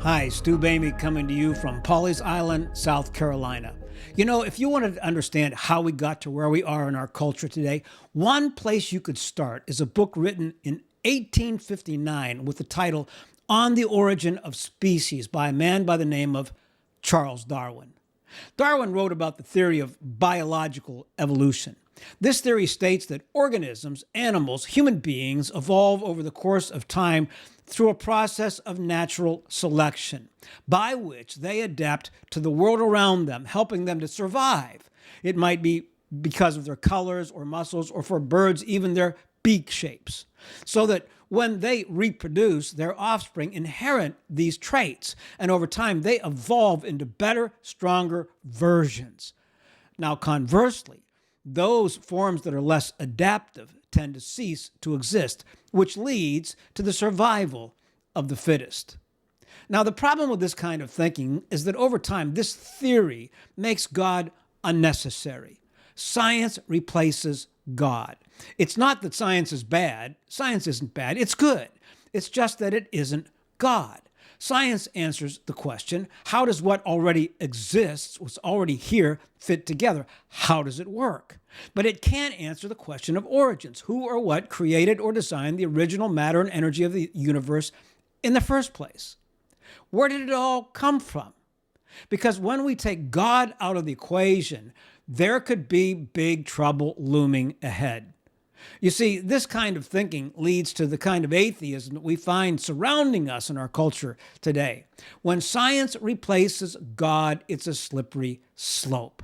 Hi, Stu Bamey coming to you from Pawleys Island, South Carolina. You know, if you wanted to understand how we got to where we are in our culture today, one place you could start is a book written in 1859 with the title On the Origin of Species by a man by the name of Charles Darwin. Darwin wrote about the theory of biological evolution. This theory states that organisms, animals, human beings evolve over the course of time through a process of natural selection, by which they adapt to the world around them, helping them to survive. It might be because of their colors or muscles, or for birds, even their beak shapes. So that when they reproduce, their offspring inherit these traits, and over time they evolve into better, stronger versions. Now, conversely, those forms that are less adaptive tend to cease to exist, which leads to the survival of the fittest. Now, the problem with this kind of thinking is that over time, this theory makes God unnecessary. Science replaces God. It's not that science is bad. Science isn't bad. It's good. It's just that it isn't God. Science answers the question, how does what already exists, what's already here, fit together? How does it work? But it can't answer the question of origins. Who or what created or designed the original matter and energy of the universe in the first place? Where did it all come from? Because when we take God out of the equation, there could be big trouble looming ahead. You see, this kind of thinking leads to the kind of atheism that we find surrounding us in our culture today. When science replaces God, it's a slippery slope.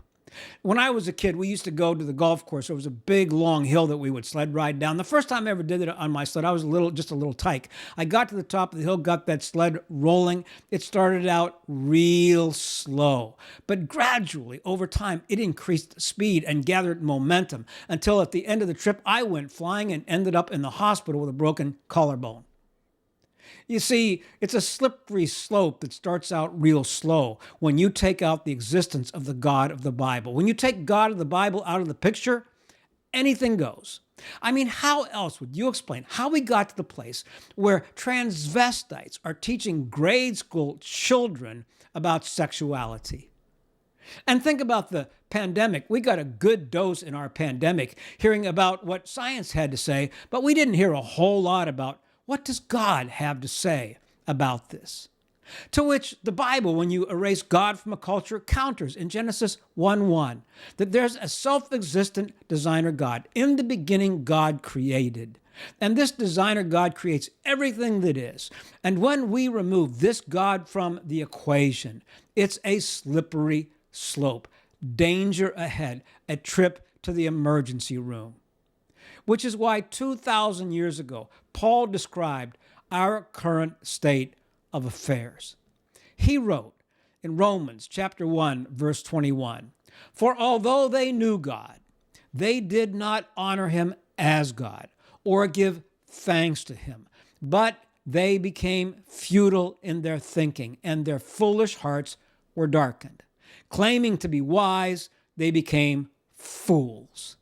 When I was a kid, we used to go to the golf course. There was a big, long hill that we would sled ride down. The first time I ever did it on my sled, I was just a little tyke. I got to the top of the hill, got that sled rolling. It started out real slow, but gradually, over time, it increased speed and gathered momentum until at the end of the trip, I went flying and ended up in the hospital with a broken collarbone. You see, it's a slippery slope that starts out real slow when you take out the existence of the God of the Bible. When you take God of the Bible out of the picture, anything goes. I mean, how else would you explain how we got to the place where transvestites are teaching grade school children about sexuality? And think about the pandemic. We got a good dose in our pandemic hearing about what science had to say, but we didn't hear a whole lot about what does God have to say about this? To which the Bible, when you erase God from a culture, counters in Genesis 1:1 that there's a self-existent designer God. In the beginning, God created. And this designer God creates everything that is. And when we remove this God from the equation, it's a slippery slope. Danger ahead, a trip to the emergency room. Which is why 2,000 years ago, Paul described our current state of affairs. He wrote in Romans chapter 1, verse 21, "For although they knew God, they did not honor him as God or give thanks to him, but they became futile in their thinking, and their foolish hearts were darkened. Claiming to be wise, they became fools."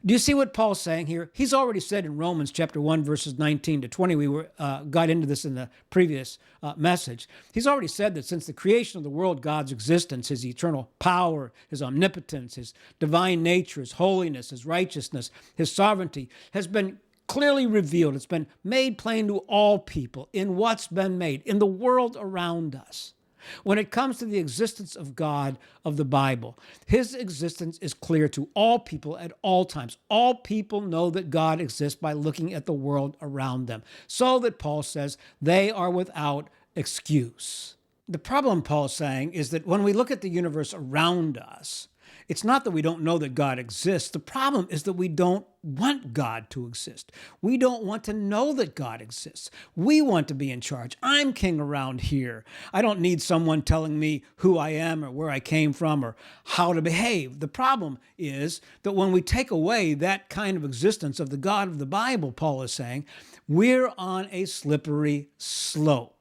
Do you see what Paul's saying here? He's already said in Romans chapter 1, verses 19 to 20, we got into this in the previous message. He's already said that since the creation of the world, God's existence, his eternal power, his omnipotence, his divine nature, his holiness, his righteousness, his sovereignty has been clearly revealed. It's been made plain to all people in what's been made, in the world around us. When it comes to the existence of God of the Bible, his existence is clear to all people at all times. All people know that God exists by looking at the world around them, so that Paul says they are without excuse. The problem, Paul's saying, is that when we look at the universe around us, it's not that we don't know that God exists. The problem is that we don't want God to exist. We don't want to know that God exists. We want to be in charge. I'm king around here. I don't need someone telling me who I am or where I came from or how to behave. The problem is that when we take away that kind of existence of the God of the Bible, Paul is saying, we're on a slippery slope.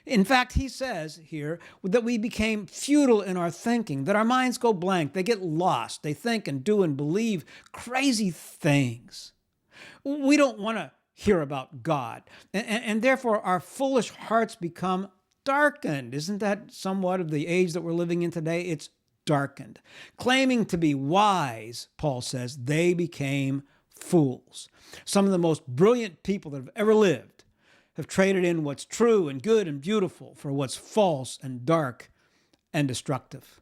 In fact, he says here that we became futile in our thinking, that our minds go blank, they get lost, they think and do and believe crazy things. We don't want to hear about God, and therefore our foolish hearts become darkened. Isn't that somewhat of the age that we're living in today? It's darkened. Claiming to be wise, Paul says, they became fools. Some of the most brilliant people that have ever lived have traded in what's true and good and beautiful for what's false and dark and destructive.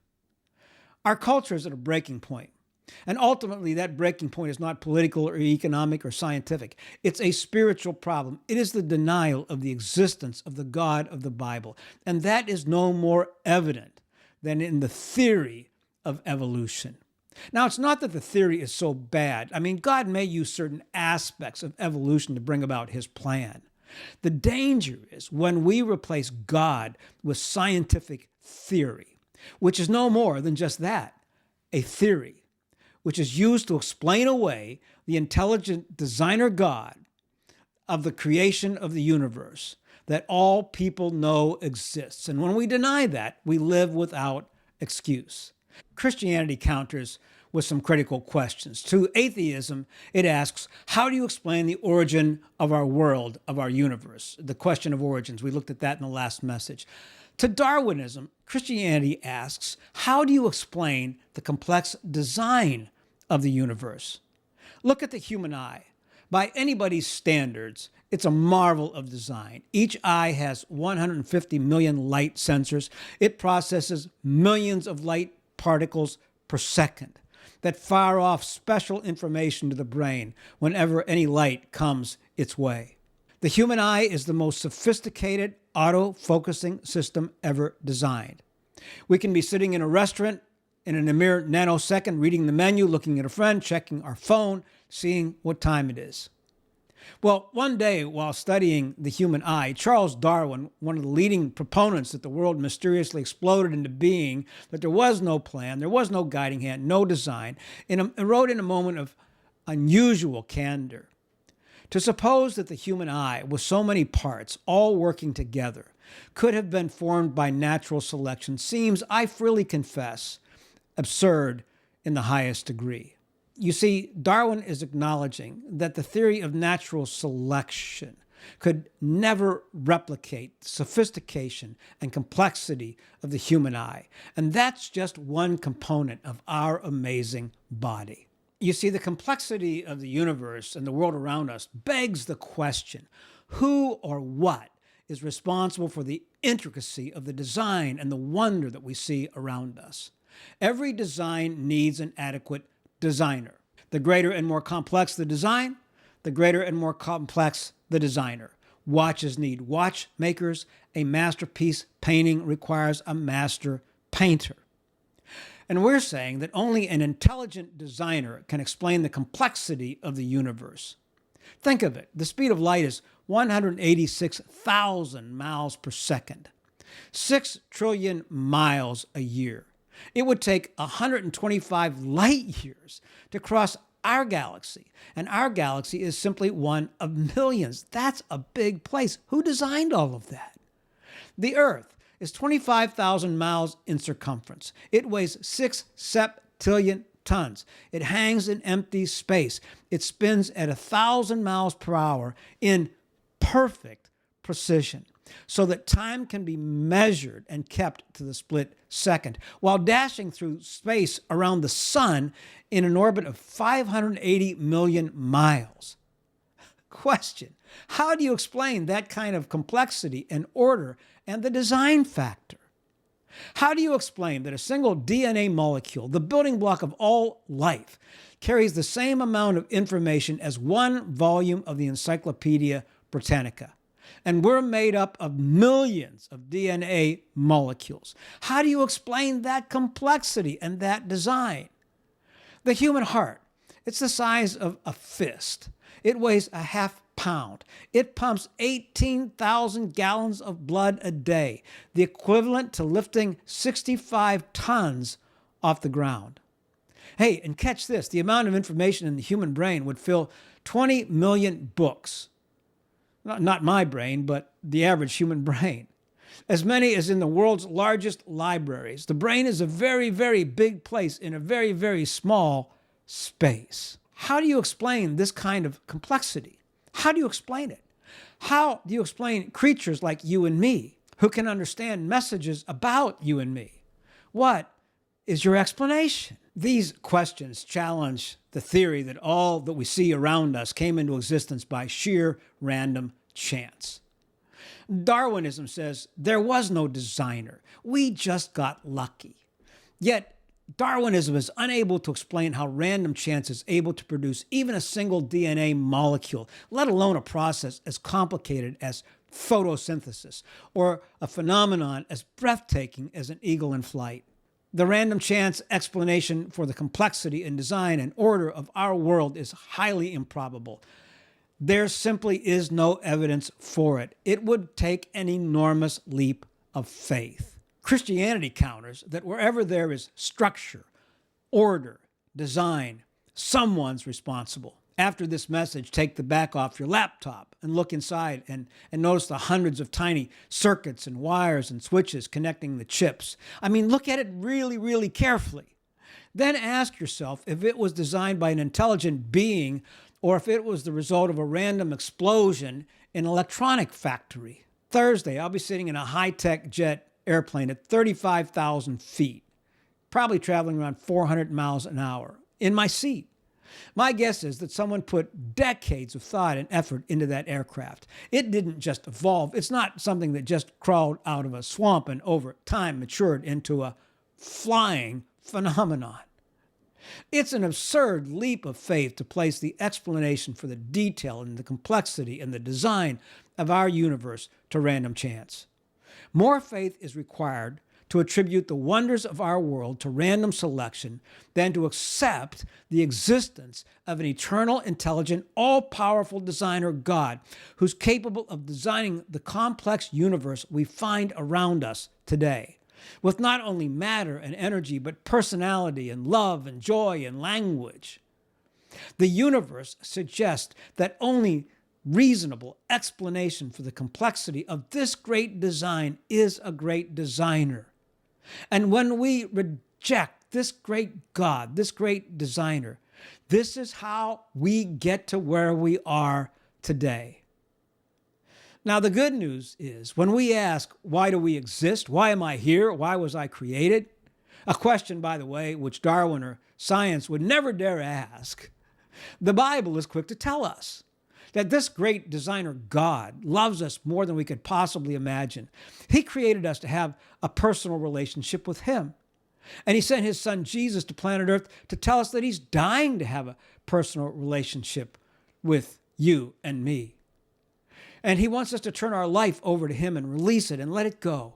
Our culture is at a breaking point. And ultimately, that breaking point is not political or economic or scientific. It's a spiritual problem. It is the denial of the existence of the God of the Bible. And that is no more evident than in the theory of evolution. Now, it's not that the theory is so bad. I mean, God may use certain aspects of evolution to bring about his plan. The danger is when we replace God with scientific theory, which is no more than just that, a theory, which is used to explain away the intelligent designer God of the creation of the universe that all people know exists. And when we deny that, we live without excuse. Christianity counters with some critical questions. To atheism, it asks, how do you explain the origin of our world, of our universe? The question of origins. We looked at that in the last message. To Darwinism, Christianity asks, how do you explain the complex design of the universe? Look at the human eye. By anybody's standards, it's a marvel of design. Each eye has 150 million light sensors. It processes millions of light particles per second that fire off special information to the brain whenever any light comes its way. The human eye is the most sophisticated auto-focusing system ever designed. We can be sitting in a restaurant and in a mere nanosecond reading the menu, looking at a friend, checking our phone, seeing what time it is. Well, one day while studying the human eye, Charles Darwin, one of the leading proponents that the world mysteriously exploded into being, that there was no plan, there was no guiding hand, no design, wrote in a moment of unusual candor. To suppose that the human eye, with so many parts, all working together, could have been formed by natural selection seems, I freely confess, absurd in the highest degree. You see, Darwin is acknowledging that the theory of natural selection could never replicate the sophistication and complexity of the human eye. And that's just one component of our amazing body. You see, the complexity of the universe and the world around us begs the question, who or what is responsible for the intricacy of the design and the wonder that we see around us? Every design needs an adequate designer. The greater and more complex the design, the greater and more complex the designer. Watches need watchmakers. A masterpiece painting requires a master painter. And we're saying that only an intelligent designer can explain the complexity of the universe. Think of it. The speed of light is 186,000 miles per second, 6 trillion miles a year. It would take 125 light years to cross our galaxy, and our galaxy is simply one of millions. That's a big place. Who designed all of that? The Earth is 25,000 miles in circumference. It weighs 6 septillion tons. It hangs in empty space. It spins at 1,000 miles per hour in perfect precision, so that time can be measured and kept to the split second, while dashing through space around the sun in an orbit of 580 million miles. Question: how do you explain that kind of complexity and order and the design factor? How do you explain that a single DNA molecule, the building block of all life, carries the same amount of information as one volume of the Encyclopedia Britannica? And we're made up of millions of DNA molecules. How do you explain that complexity and that design? The human heart, it's the size of a fist. It weighs a half pound. It pumps 18,000 gallons of blood a day, the equivalent to lifting 65 tons off the ground. Hey, and catch this, the amount of information in the human brain would fill 20 million books. Not my brain, but the average human brain. As many as in the world's largest libraries. The brain is a very, very big place in a very, very small space. How do you explain this kind of complexity? How do you explain it? How do you explain creatures like you and me? who can understand messages about you and me. What is your explanation? These questions challenge the theory that all that we see around us came into existence by sheer random chance. Darwinism says there was no designer. We just got lucky. Yet, Darwinism is unable to explain how random chance is able to produce even a single DNA molecule, let alone a process as complicated as photosynthesis or a phenomenon as breathtaking as an eagle in flight. The random chance explanation for the complexity and design and order of our world is highly improbable. There simply is no evidence for it. It would take an enormous leap of faith. Christianity counters that wherever there is structure, order, design, someone's responsible. After this message, take the back off your laptop and look inside and notice the hundreds of tiny circuits and wires and switches connecting the chips. I mean, look at it really, really carefully. Then ask yourself if it was designed by an intelligent being or if it was the result of a random explosion in an electronic factory. Thursday, I'll be sitting in a high-tech jet airplane at 35,000 feet, probably traveling around 400 miles an hour, in my seat. My guess is that someone put decades of thought and effort into that aircraft. It didn't just evolve. It's not something that just crawled out of a swamp and over time matured into a flying phenomenon. It's an absurd leap of faith to place the explanation for the detail and the complexity and the design of our universe to random chance. More faith is required to attribute the wonders of our world to random selection than to accept the existence of an eternal, intelligent, all-powerful designer God who's capable of designing the complex universe we find around us today, with not only matter and energy, but personality and love and joy and language. The universe suggests that only reasonable explanation for the complexity of this great design is a great designer. And when we reject this great God, this great designer, this is how we get to where we are today. Now, the good news is when we ask, why do we exist? Why am I here? Why was I created? A question, by the way, which Darwin or science would never dare ask. The Bible is quick to tell us that this great designer God loves us more than we could possibly imagine. He created us to have a personal relationship with him. And he sent his son Jesus to planet Earth to tell us that he's dying to have a personal relationship with you and me. And he wants us to turn our life over to him and release it and let it go.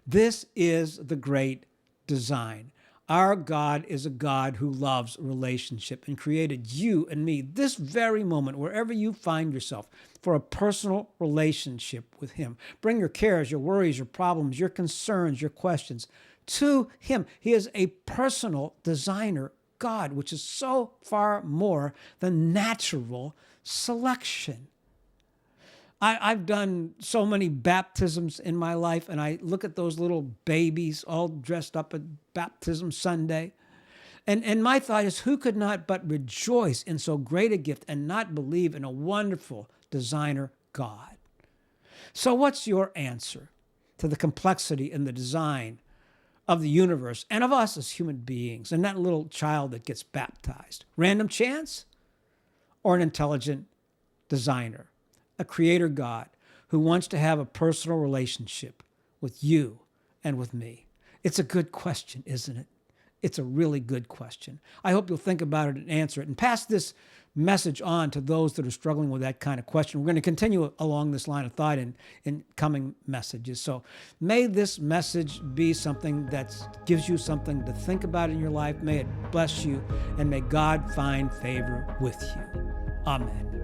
This is the great design. Our God is a God who loves relationship and created you and me this very moment, wherever you find yourself, for a personal relationship with him. Bring your cares, your worries, your problems, your concerns, your questions to him. He is a personal designer God, which is so far more than natural selection. I've done so many baptisms in my life, and I look at those little babies all dressed up at Baptism Sunday. And my thought is, who could not but rejoice in so great a gift and not believe in a wonderful designer God? So what's your answer to the complexity and the design of the universe and of us as human beings and that little child that gets baptized? Random chance or an intelligent designer? A creator God who wants to have a personal relationship with you and with me? It's a good question, isn't it? It's a really good question. I hope you'll think about it and answer it and pass this message on to those that are struggling with that kind of question. We're going to continue along this line of thought in coming messages. So may this message be something that gives you something to think about in your life. May it bless you, and may God find favor with you. Amen.